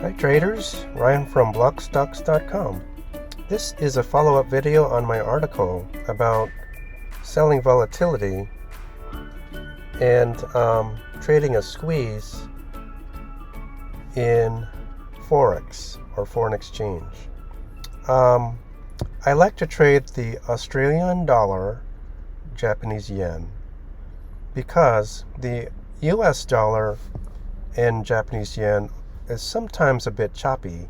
Hi traders, Ryan from blockstocks.com. This is a follow-up video on my article about selling volatility and trading a squeeze in Forex or foreign exchange. I like to trade the Australian dollar, Japanese yen, because the US dollar and Japanese yen is sometimes a bit choppy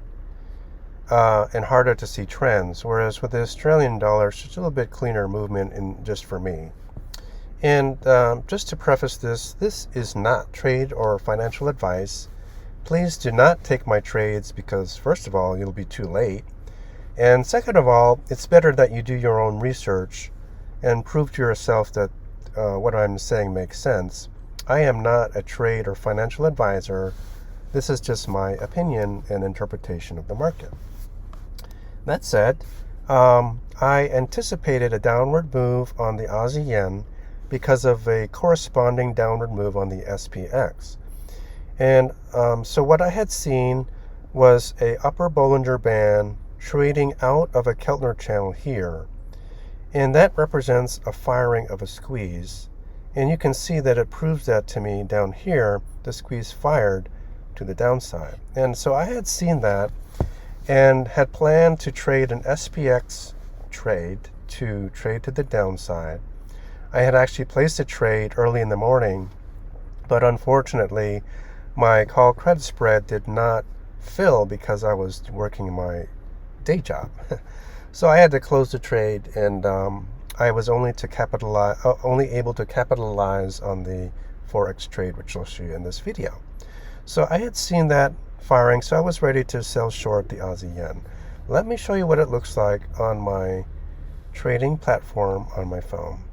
and harder to see trends, whereas with the Australian dollar, it's just a little bit cleaner movement just for me. And just to preface this is not trade or financial advice. Please do not take my trades because, first of all, you'll be too late. And second of all, it's better that you do your own research and prove to yourself that what I'm saying makes sense. I am not a trade or financial advisor. This is just my opinion and interpretation of the market. That said, I anticipated a downward move on the Aussie yen because of a corresponding downward move on the SPX. And so what I had seen was a upper Bollinger Band trading out of a Keltner channel here. And that represents a firing of a squeeze. And you can see that it proves that to me down here, the squeeze fired to the downside. And so I had seen that and had planned to trade an SPX trade to the downside. I had actually placed a trade early in the morning, but unfortunately my call credit spread did not fill because I was working my day job. So I had to close the trade, and I was only able to capitalize on the Forex trade, which I'll show you in this video. So I had seen that firing, so I was ready to sell short the Aussie yen. Let me show you what it looks like on my trading platform on my phone.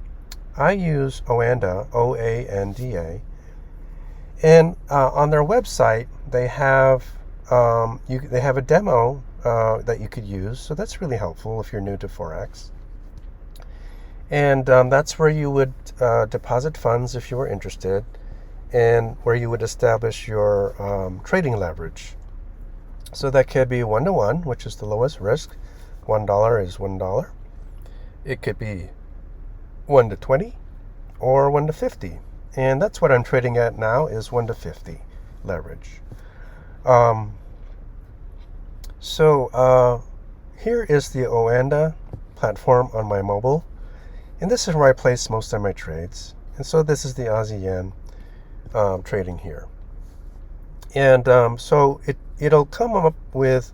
I use Oanda, O-A-N-D-A, and on their website they have a demo that you could use, so that's really helpful if you're new to Forex. And that's where you would deposit funds if you were interested, and where you would establish your trading leverage. So that could be 1-to-1, which is the lowest risk. $1 is $1. It could be 1-to-20 or 1-to-50. And that's what I'm trading at now, is 1-to-50 leverage. So here is the Oanda platform on my mobile. And this is where I place most of my trades. And so this is the Aussie yen trading here. And so it'll come up with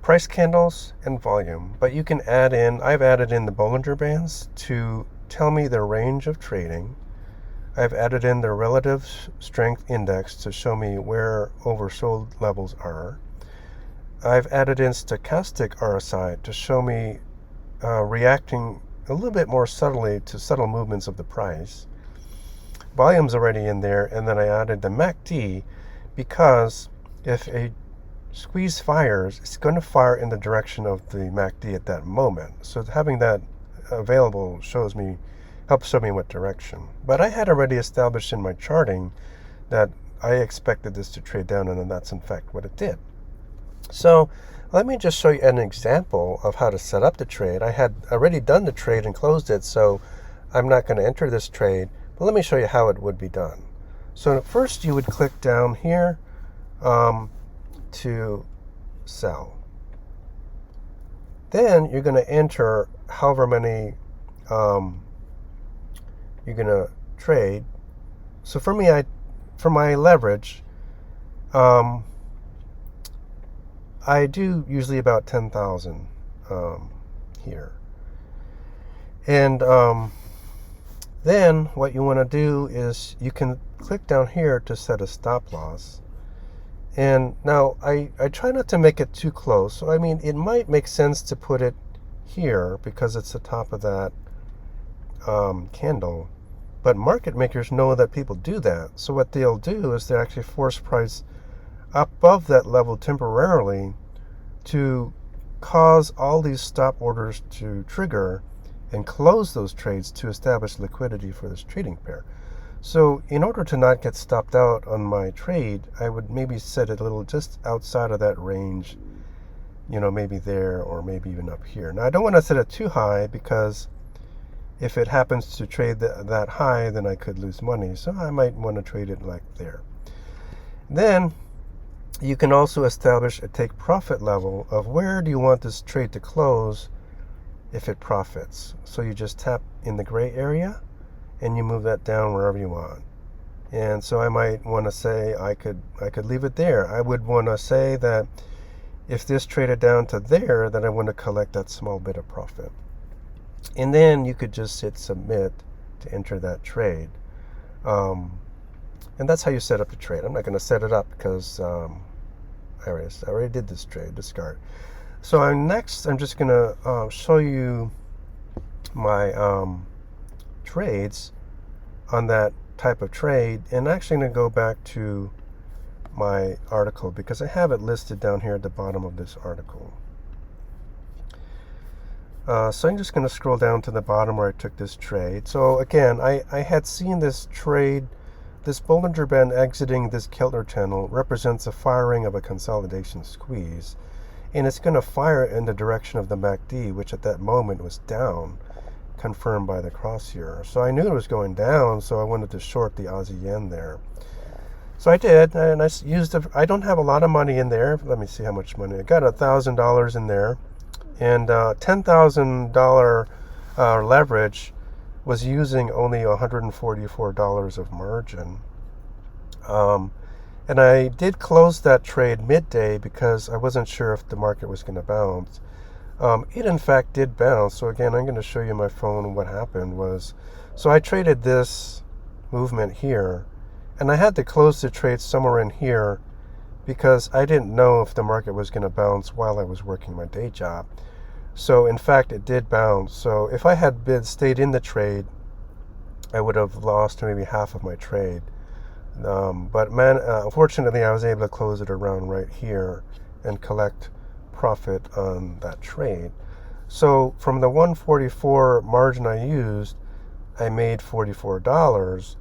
price candles and volume, but you can I've added in the Bollinger Bands to tell me the range of trading. I've added in the relative strength index to show me where oversold levels are. I've added in stochastic RSI to show me reacting a little bit more subtly to subtle movements of the price. Volume's already in there, and then I added the MACD because if a squeeze fires, it's going to fire in the direction of the MACD at that moment. So having that available helps show me what direction. But I had already established in my charting that I expected this to trade down, and then that's in fact what it did. So let me just show you an example of how to set up the trade. I had already done the trade and closed it, so I'm not going to enter this trade, but let me show you how it would be done. So first you would click down here to sell. Then you're going to enter however many you're going to trade. So for me, for my leverage, I do usually about 10,000 here. And then what you want to do is you can click down here to set a stop loss. And now I try not to make it too close. So I mean, it might make sense to put it here because it's the top of that candle. But market makers know that people do that. So what they'll do is they actually force price above that level temporarily to cause all these stop orders to trigger and close those trades to establish liquidity for this trading pair. So in order to not get stopped out on my trade, I would maybe set it a little just outside of that range, maybe there or maybe even up here. Now I don't want to set it too high because if it happens to trade that high, then I could lose money. So I might want to trade it like there. Then you can also establish a take profit level of where do you want this trade to close if it profits. So you just tap in the gray area and you move that down wherever you want. And so I might want to say I could leave it there. I would want to say that if this traded down to there, then I want to collect that small bit of profit. And then you could just hit submit to enter that trade. And that's how you set up the trade. I'm not going to set it up because I already did this trade, discard. So I'm just going to show you my trades on that type of trade. And actually I'm going to go back to my article because I have it listed down here at the bottom of this article. So I'm just going to scroll down to the bottom where I took this trade. So again, I had seen this trade. This Bollinger Band exiting this Keltner channel represents a firing of a consolidation squeeze, and it's going to fire in the direction of the MACD, which at that moment was down, confirmed by the crosshair. So I knew it was going down, so I wanted to short the Aussie yen there. So I did, and I used I don't have a lot of money in there. Let me see how much money. I got $1,000 in there, and $10,000 leverage was using only $144 of margin. And I did close that trade midday because I wasn't sure if the market was going to bounce. It in fact did bounce. So again, I'm going to show you my phone. What happened was, so I traded this movement here, and I had to close the trade somewhere in here because I didn't know if the market was going to bounce while I was working my day job. So in fact, it did bounce. So if I had stayed in the trade, I would have lost maybe half of my trade. But unfortunately, I was able to close it around right here and collect profit on that trade. So from the 144 margin I used, I made $44,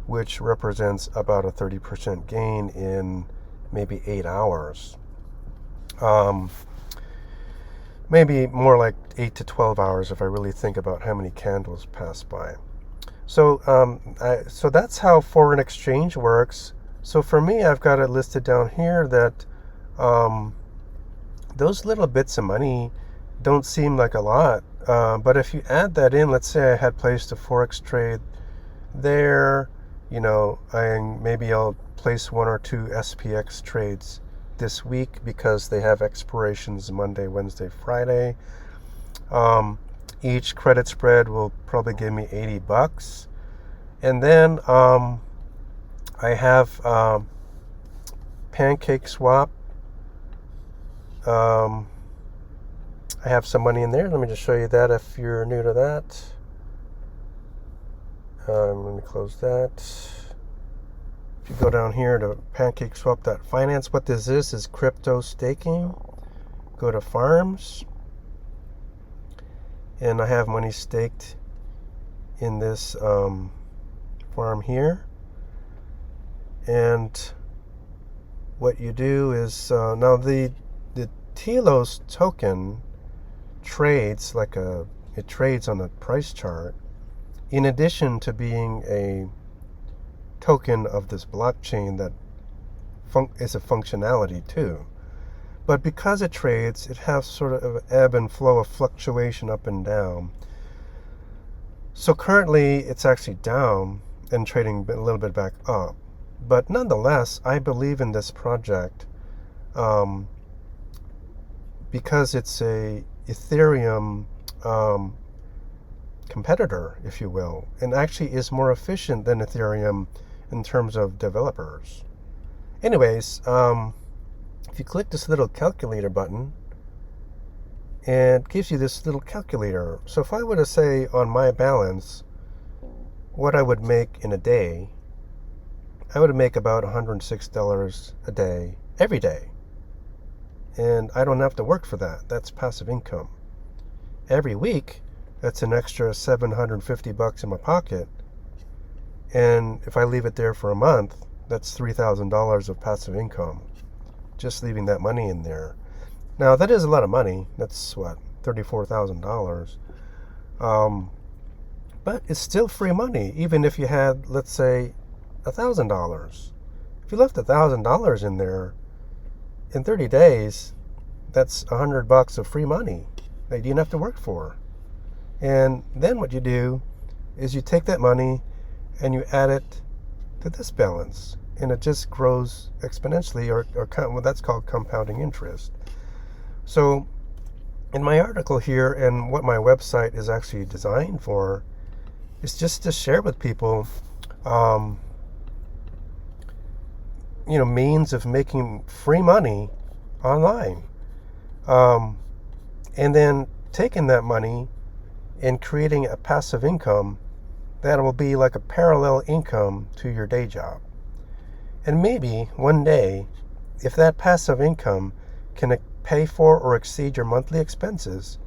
which represents about a 30% gain in maybe 8 hours. Maybe more like 8 to 12 hours if I really think about how many candles pass by. So so that's how foreign exchange works. So for me, I've got it listed down here that those little bits of money don't seem like a lot. But if you add that in, let's say I had placed a Forex trade there, maybe I'll place 1 or 2 SPX trades this week because they have expirations Monday, Wednesday, Friday. Each credit spread will probably give me $80. And then I have Pancake Swap. I have some money in there. Let me just show you that if you're new to that. Let me close that. If you go down here to PancakeSwap.finance, what this is crypto staking. Go to farms, and I have money staked in this farm here. And what you do is now the Telos token trades it trades on a price chart, in addition to being a token of this blockchain that is a functionality too. But because it trades, it has sort of an ebb and flow of fluctuation up and down. So currently it's actually down and trading a little bit back up. But nonetheless, I believe in this project because it's a Ethereum competitor, if you will, and actually is more efficient than Ethereum in terms of developers. Anyways, if you click this little calculator button, it gives you this little calculator. So if I were to say on my balance what I would make in a day, I would make about $106 a day, every day. And I don't have to work for that. That's passive income. Every week, that's an extra $750 in my pocket. And if I leave it there for a month, that's $3,000 of passive income, just leaving that money in there. Now, that is a lot of money. That's what, $34,000. But it's still free money, even if you had, let's say, $1,000. If you left $1,000 in there, in 30 days, that's $100 of free money that you didn't have to work for. And then what you do is you take that money and you add it to this balance, and it just grows exponentially, or well, that's called compounding interest. So in my article here, and what my website is actually designed for, is just to share with people means of making free money online, and then taking that money and creating a passive income that will be like a parallel income to your day job. And maybe one day, if that passive income can pay for or exceed your monthly expenses,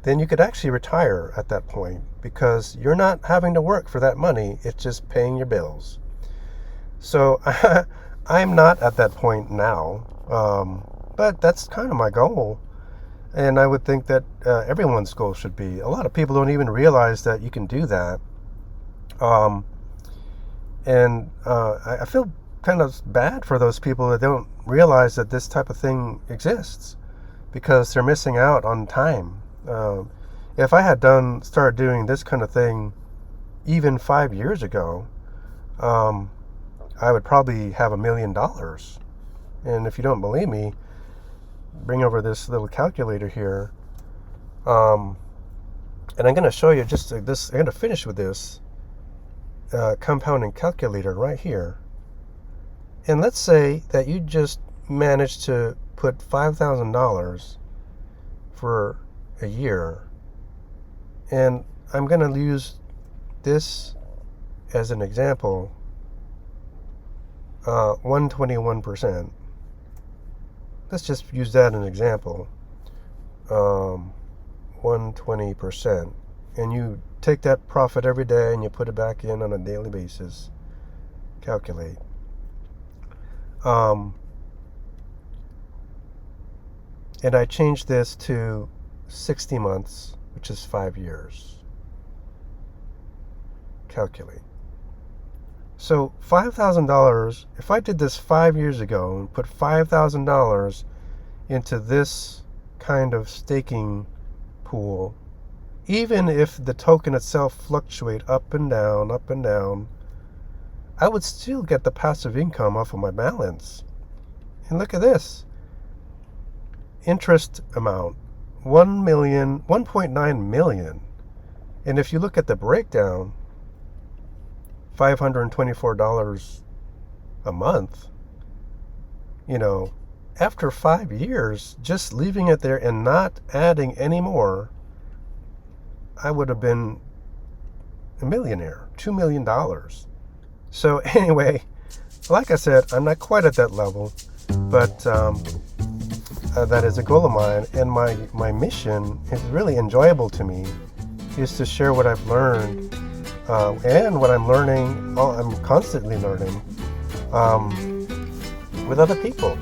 then you could actually retire at that point, because you're not having to work for that money. It's just paying your bills. So I'm not at that point now, but that's kind of my goal. And I would think that everyone's goal should be. A lot of people don't even realize that you can do that. I feel kind of bad for those people that don't realize that this type of thing exists, because they're missing out on time. If I had started doing this kind of thing even 5 years ago, I would probably have $1 million. And if you don't believe me, bring over this little calculator here. And I'm going to show you just this. I'm going to finish with this compounding calculator right here. And let's say that you just managed to put $5,000 for a year. And I'm going to use this as an example. 121%. Let's just use that as an example. 120%. And you take that profit every day and you put it back in on a daily basis. Calculate. And I changed this to 60 months, which is 5 years. Calculate. So $5,000, if I did this 5 years ago and put $5,000 into this kind of staking pool, even if the token itself fluctuate up and down, I would still get the passive income off of my balance. And look at this. Interest amount, 1.9 million. And if you look at the breakdown, $524 a month, after 5 years, just leaving it there and not adding any more, I would have been a millionaire, $2 million. So anyway, like I said, I'm not quite at that level, but that is a goal of mine. And my mission is really enjoyable to me, is to share what I've learned and what I'm learning. I'm constantly learning with other people.